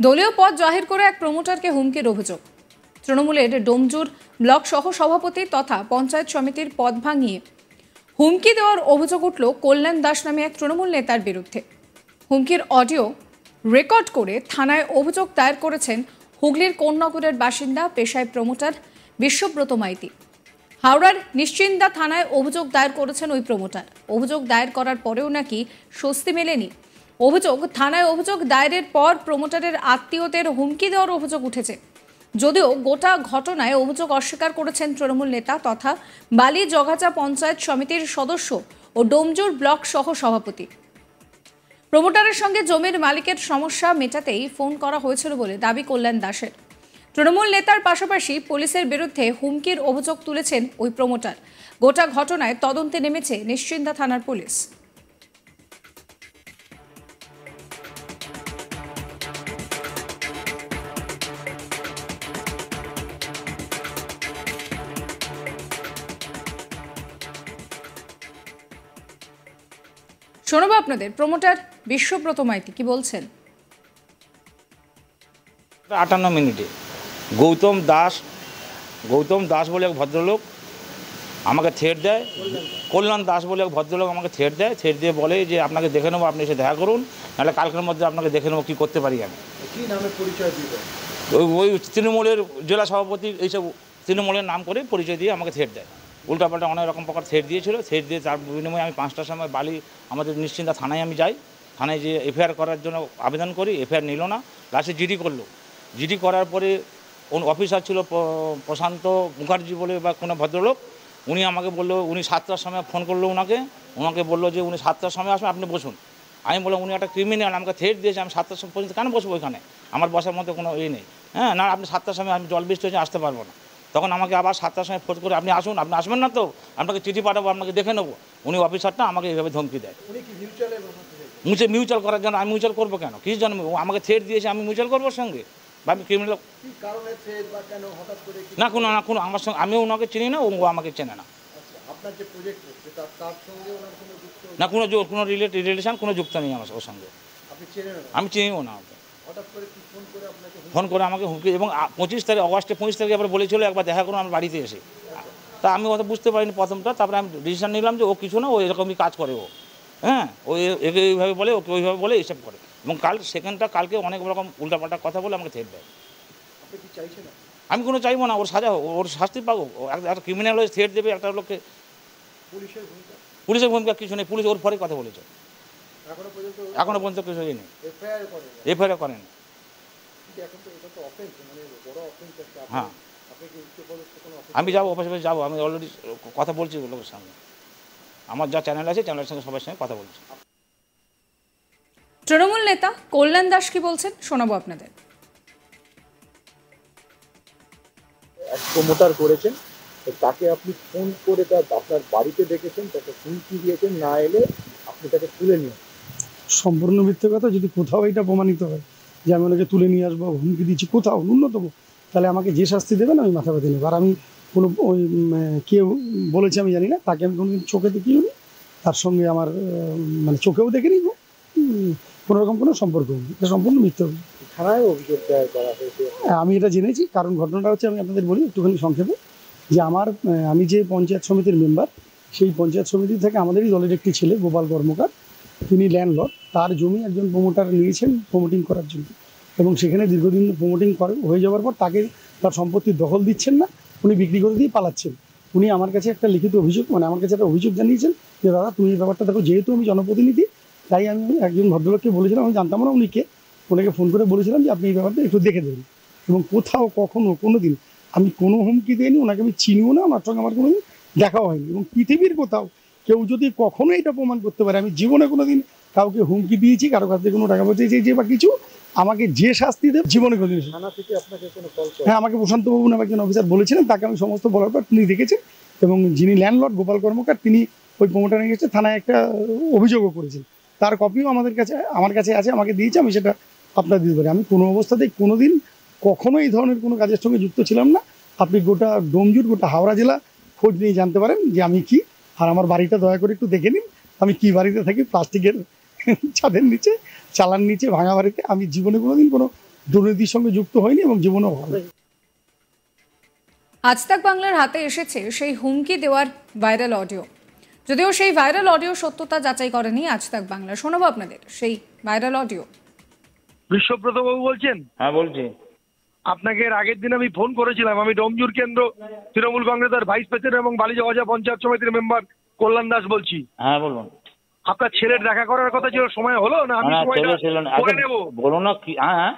দলীয় পদ জাহির করে এক প্রমোটারকে হুমকির অভিযোগ। তৃণমূলের ডোমজুর ব্লক সহ সভাপতি তথা পঞ্চায়েত সমিতির পদ ভাঙিয়ে হুমকি দেওয়ার অভিযোগ উঠল কল্যাণ দাস নামে এক তৃণমূল নেতার বিরুদ্ধে। হুমকির অডিও রেকর্ড করে থানায় অভিযোগ দায়ের করেছেন হুগলির কোন্নগরের বাসিন্দা পেশায় প্রমোটার বিশ্বব্রত মাইতি। হাওড়ার নিশ্চিন্দা থানায় অভিযোগ দায়ের করেছেন ওই প্রমোটার। অভিযোগ দায়ের করার পরেও নাকি স্বস্তি মেলেনি। থানায় অভিযোগ দায়েরের পর প্রমোটারের আত্মীয়দের হুমকি দেওয়ার অভিযোগ উঠেছে। যদিও গোটা ঘটনায় অভিযোগ অস্বীকার করেছেন তৃণমূল নেতা তথা বালি জগাচা পঞ্চায়েত সমিতির সদস্য ও ডোমজুর ব্লক সহ সভাপতি। প্রমোটারের সঙ্গে জমির মালিকের সমস্যা মেটাতেই ফোন করা হয়েছিল বলে দাবি কল্যাণ দাসের। তৃণমূল নেতার পাশাপাশি পুলিশের বিরুদ্ধে হুমকির অভিযোগ তুলেছেন ওই প্রমোটার। গোটা ঘটনায় তদন্তে নেমেছে নিশ্চিন্দা থানার পুলিশ। শোনাবো আপনাদের প্রমোটার বিশ্বব্রত মাইতি কি বলছেন। 58 মিনিটে গৌতম দাস বলে এক ভদ্রলোক আমাকে থ্রেট দেয়। কল্যাণ দাস বলে এক ভদ্রলোক আমাকে থ্রেট দিয়ে বলে যে আপনাকে দেখে নেবো, আপনি এসে দেখা করুন, নাহলে কালকের মধ্যে আপনাকে দেখে নেবো কী করতে পারি আমি। কী নামে পরিচয় দিবেন? ওই তৃণমূলের জেলা সভাপতি এইসব তৃণমূলের নাম করে পরিচয় দিয়ে আমাকে থ্রেট দেয়। উল্টাপাল্টা অনেক রকম প্রকার থ্রেট দিয়েছিল। থ্রেট দিয়ে তার বিনিময়ে আমি 5টার সময় বালি আমাদের নিশ্চিন্তা থানায় আমি যাই। থানায় যে এফআইআর করার জন্য আবেদন করি, এফআইআর নিল না, লাস্টে জিডি করলো। জিডি করার পরে অফিসার ছিল প্রশান্ত মুখার্জি বলে বা কোনো ভদ্রলোক, উনি আমাকে বললো, উনি 7টার সময় ফোন করলো ওনাকে বললো যে উনি 7টার সময় আসবেন, আপনি বসুন। আমি বললাম উনি একটা ক্রিমিনাল, আমাকে থ্রেট দিয়েছে, আমি 7টার সময় পর্যন্ত কেন বসবো এখানে, আমার বসার মধ্যে কোনো নেই। হ্যাঁ না, আপনি 7টার সময় আমি জল বৃষ্টি হয়েছে আসতে পারবো না। তখন আমাকে আবার 7টার সময় ফোন করে আপনি আসুন, আপনি আসবেন না তো আপনাকে চিঠি পাঠাবো, আপনাকে দেখে নেবো। উনি অফিসারটা আমাকে এইভাবে ধমকি দেয়। মিউচুয়াল করার জন্য। আমি মিউচুয়াল করবো কেন, কিছু জন্য আমাকে থ্রেট দিয়েছে, আমি মিউচুয়াল করবো সঙ্গে বা আমি ক্রিমিনাল না কোনো আমার সঙ্গে, আমিও ওনাকে চিনি না, ও আমাকে চেনে না। না কোনো রিলেশন কোনো যুক্ত নেই আমার ওর সঙ্গে, আমি চিনিও না। ফোন করে আমাকে হুমকি, এবং 25 তারিখ অগাস্টে 25 তারিখে আবার বলেছিল একবার দেখা করুন আমার বাড়িতে এসে। তা আমি অত বুঝতে পারিনি প্রথমটা, তারপরে আমি ডিসিশন নিলাম যে ও কিছু না, ও এরকমই কাজ করে ও। হ্যাঁ, ও একে এইভাবে বলে, ওকে ওইভাবে বলে এইসব করে, এবং কালকে অনেক রকম উল্টাপাল্টা কথা বলে আমাকে থ্রেট দেয়। আমি কোনো চাইবো না, ওর সাজা হোক, ওর শাস্তি পাবো। একটা ক্রিমিনাল হয়ে থ্রেট দেবে একটা লোককে। পুলিশের ভূমিকা কিছু নেই, পুলিশ ওর পরে কথা বলেছে, এখনো পর্যন্ত কিছু নেই, এফআইআর করেন। হ্যাঁ, আমি যাবো অফিসে যাবো, আমি অলরেডি কথা বলছি লোকের সঙ্গে, আমার যা চ্যানেল আছে চ্যানেলের সঙ্গে সবার সঙ্গে কথা বলছি। তৃণমূল নেতা কল্যাণ দাস কি বলছেন শোনাবো আপনাদের। প্রমোটার করেছেন, তাকে আপনি ফোন করে আপনার বাড়িতে ডেকেছেন, তাকে হুমকি দিয়েছেন, না এলে আপনি তাকে তুলে নিয়ে। সম্পূর্ণ মিথ্যে কথা। যদি কোথাও এটা প্রমাণিত হয় যে আমি ওনাকে তুলে নিয়ে আসবো, হুমকি দিচ্ছি কোথাও ন্যূনতম, তাহলে আমাকে যে শাস্তি দেবেন আমি মাথা ব্যথা নেব। আর আমি কোনো ওই কেউ বলেছে আমি জানি না, তাকে আমি কোনোদিন চোখে দেখিও নি, তার সঙ্গে আমার চোখেও দেখে নিব, কোনো রকম কোনো সম্পর্ক নেই। এটা সম্পূর্ণ মিথ্যে। থানায় অভিযোগ দায়ের করা হয়েছে, আমি এটা জেনেছি। কারণ ঘটনাটা হচ্ছে, আমি আপনাদের বলি একটুখানি সংক্ষেপে, যে আমি যে পঞ্চায়েত সমিতির মেম্বার, সেই পঞ্চায়েত সমিতি থেকে আমাদেরই দলের একটি ছেলে গোপাল কর্মকার, তিনি ল্যান্ডলর্ড, তার জমি একজন প্রমোটার নিয়েছেন প্রমোটিং করার জন্য, এবং সেখানে দীর্ঘদিন প্রমোটিং হয়ে যাওয়ার পর তাকে তার সম্পত্তির দখল দিচ্ছেন না, উনি বিক্রি করে দিয়ে পালাচ্ছেন। উনি আমার কাছে একটা লিখিত অভিযোগ, আমার কাছে একটা অভিযোগ জানিয়েছেন যে দাদা তুমি এই ব্যাপারটা দেখো। যেহেতু আমি জনপ্রতিনিধি, তাই আমি একজন ভদ্রলোককে বলেছিলাম, আমি জানতাম না উনি কে, ওনাকে ফোন করে বলেছিলাম যে আপনি এই ব্যাপারটা একটু দেখে দেবেন। এবং কোথাও কখনো কোনো দিন আমি কোনো হুমকি দিইনি, ওনাকে আমি চিনিও না, ওনার সঙ্গে আমার কোনো দিন দেখাও হয়নি। এবং পৃথিবীর কোথাও কেউ যদি কখনো এটা প্রমাণ করতে পারে আমি জীবনে কোনো দিন কাউকে হুমকি দিয়েছি, কারো কাছ থেকে কোনো টাকা পয়সা চেয়েছি বা কিছু, আমাকে যে শাস্তি দেবে জীবনে কোনো দিন। হ্যাঁ, আমাকে প্রশান্তবাবু নামে একজন অফিসার বলেছিলেন, তাকে আমি সমস্ত বলার পর তিনি দেখেছেন, এবং যিনি ল্যান্ডলর্ড গোপাল কর্মকার, তিনি ওই প্রমোটার নিয়ে গেছে, থানায় একটা অভিযোগও করেছেন, তার কপিও আমার কাছে আছে, আমাকে দিয়েছে, আমি সেটা আপনার দিতে পারি। আমি কোনো অবস্থাতেই কোনো দিন কখনো এই ধরনের কোনো কাজের সঙ্গে যুক্ত ছিলাম না। আপনি গোটা ডোমজুর, গোটা হাওড়া জেলা খোঁজ নিয়ে জানতে পারেন যে আমি কি। আর আমার বাড়িটা দয়া করে একটু দেখে নিন, আমি কি বাড়িতে থাকি, প্লাস্টিকের ছাদের নিচে, চালার নিচে, ভাঙা বাড়িতে। আমি জীবনে কোনো দিন কোনো দুর্নীতির সঙ্গে যুক্ত হয়নি এবং জীবনেও ভালো। আজ তাক বাংলার হাতে এসেছে সেই হুমকি দেওয়ার ভাইরাল অডিও। যদিও সেই ভাইরাল অডিও সত্যতা যাচাই করেনি আজ তাক বাংলা। শোনাবো আপনাদের সেই ভাইরাল অডিও। বিশ্বব্রত বাবু বলছেন? হ্যাঁ বলছি। আপনাকে এর আগের দিন আমি ফোন করেছিলাম। আমি ডোমজুর কেন্দ্র তৃণমূল কংগ্রেসের ভাইস প্রেসিডেন্ট এবং বালিজগজা পঞ্চায়েত সমিতির মেম্বার কল্যাণ দাস বলছি। হ্যাঁ বলুন। আপনার ছেলের দেখা করার কথা ছিল, সময় হলো না? আমি সময়টা করে নেব। বলুন না কি? হ্যাঁ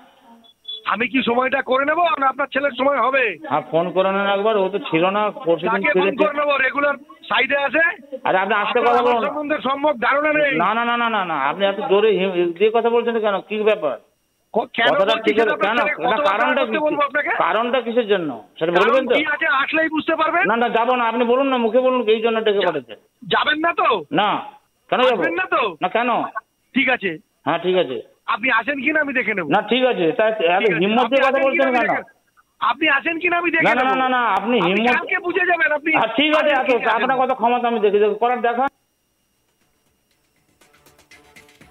আমি কি সময়টা করে নেব না আপনার ছেলের সময় হবে? হ্যাঁ ফোন করে নেন একবার, ও তো ছিল না পরশুদিন তাকে ফোন করে নেবো, রেগুলার সাইডে আছে। আরে আপনি আস্তে কথা বলুন। সম্বন্ধে সম্যক ধারণা নেই। না না না না না না, আপনি এত জোরে দিয়ে কথা বলছেন কেন? কি ব্যাপার? কথাটা ঠিক আছে কেন? কারণটা কিসের জন্য সেটা বলবেন তো? আসলেই বুঝতে পারবেন। না না যাবো না, আপনি বলুন না, মুখে বলুন এই জন্য ডেকে পাঠাচ্ছে। যাবেন না তো? না কেন যাবো না তো? না কেন? ঠিক আছে। হ্যাঁ ঠিক আছে। আপনি আসেন কিনা আমি দেখে নেব। না ঠিক আছে, তাই হিম্মত দিয়ে কথা বলছেন কেন? আপনি আসেন কিনা আমি দেখে না নেব। না না না, আপনি হিম্মত কালকে বুঝে যাবেন আপনি। ঠিক আছে, আপনার কথা ক্ষমতা আমি দেখে করার দেখা।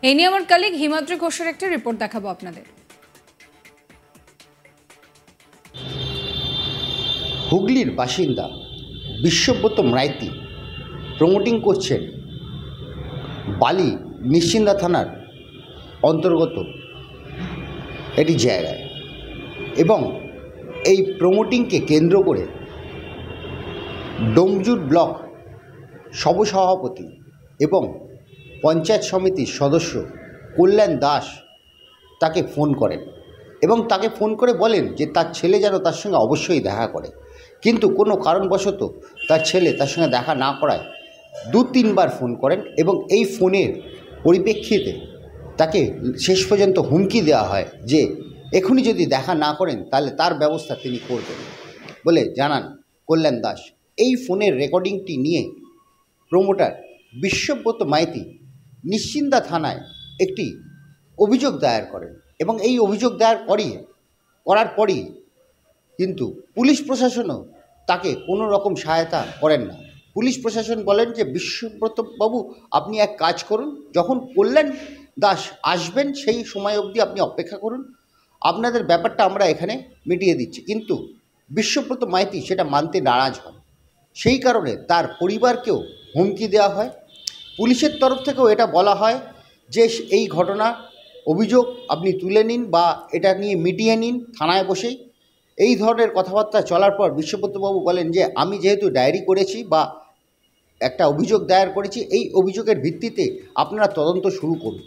এই নিয়ে আমার কলিগ হিমাদ্রি ঘোষের একটা রিপোর্ট দেখাবো আপনাদের। হুগলির বাসিন্দা বিশ্বব্রত মাইতি প্রমোটিং করছেন বালি নিশ্চিন্দা থানার অন্তর্গত একটি জায়গায়, এবং এই প্রমোটিংকে কেন্দ্র করে ডোমজুর ব্লক সহসভাপতি এবং পঞ্চায়েত সমিতির সদস্য কল্যাণ দাস তাকে ফোন করেন এবং তাকে ফোন করে বলেন যে তার ছেলে যেন তার সঙ্গে অবশ্যই দেখা করে, কিন্তু কোনো কারণবশত তার ছেলে তার সঙ্গে দেখা না করায় 2-3 বার ফোন করেন এবং এই ফোনের পরিপ্রেক্ষিতে তাকে শেষ পর্যন্ত হুমকি দেওয়া হয় যে এখনই যদি দেখা না করেন তাহলে তার ব্যবস্থা তিনি করবেন বলে জানান কল্যাণ দাস। এই ফোনের রেকর্ডিংটি নিয়ে প্রমোটার বিশ্বব্রত মাইতি নিশ্চিন্দা থানায় একটি অভিযোগ দায়ের করেন এবং এই অভিযোগ দায়ের করার পরই কিন্তু পুলিশ প্রশাসনও তাকে কোনো রকম সহায়তা করেন না। পুলিশ প্রশাসন বলেন যে বিশ্বব্রত বাবু আপনি এক কাজ করুন, যখন কল্যাণ দাস আসবেন সেই সময় অবধি আপনি অপেক্ষা করুন, আপনাদের ব্যাপারটা আমরা এখানে মিটিয়ে দিচ্ছি। কিন্তু বিশ্বব্রত মাইতি সেটা মানতে নারাজ হন। সেই কারণে তার পরিবারকেও হুমকি দেওয়া হয়। পুলিশের তরফ থেকেও এটা বলা হয় যে এই ঘটনা অভিযোগ আপনি তুলে নিন বা এটা নিয়ে মিটিয়ে নিন থানায় বসেই। এই ধরনের কথাবার্তা চলার পর বিশ্বব্রতবাবু বলেন যে আমি যেহেতু ডায়েরি করেছি বা একটা অভিযোগ দায়ের করেছি, এই অভিযোগের ভিত্তিতে আপনারা তদন্ত শুরু করুন।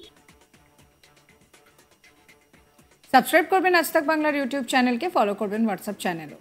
সাবস্ক্রাইব করবেন আজ তাক বাংলার ইউটিউব চ্যানেলকে, ফলো করবেন হোয়াটসঅ্যাপ চ্যানেলও।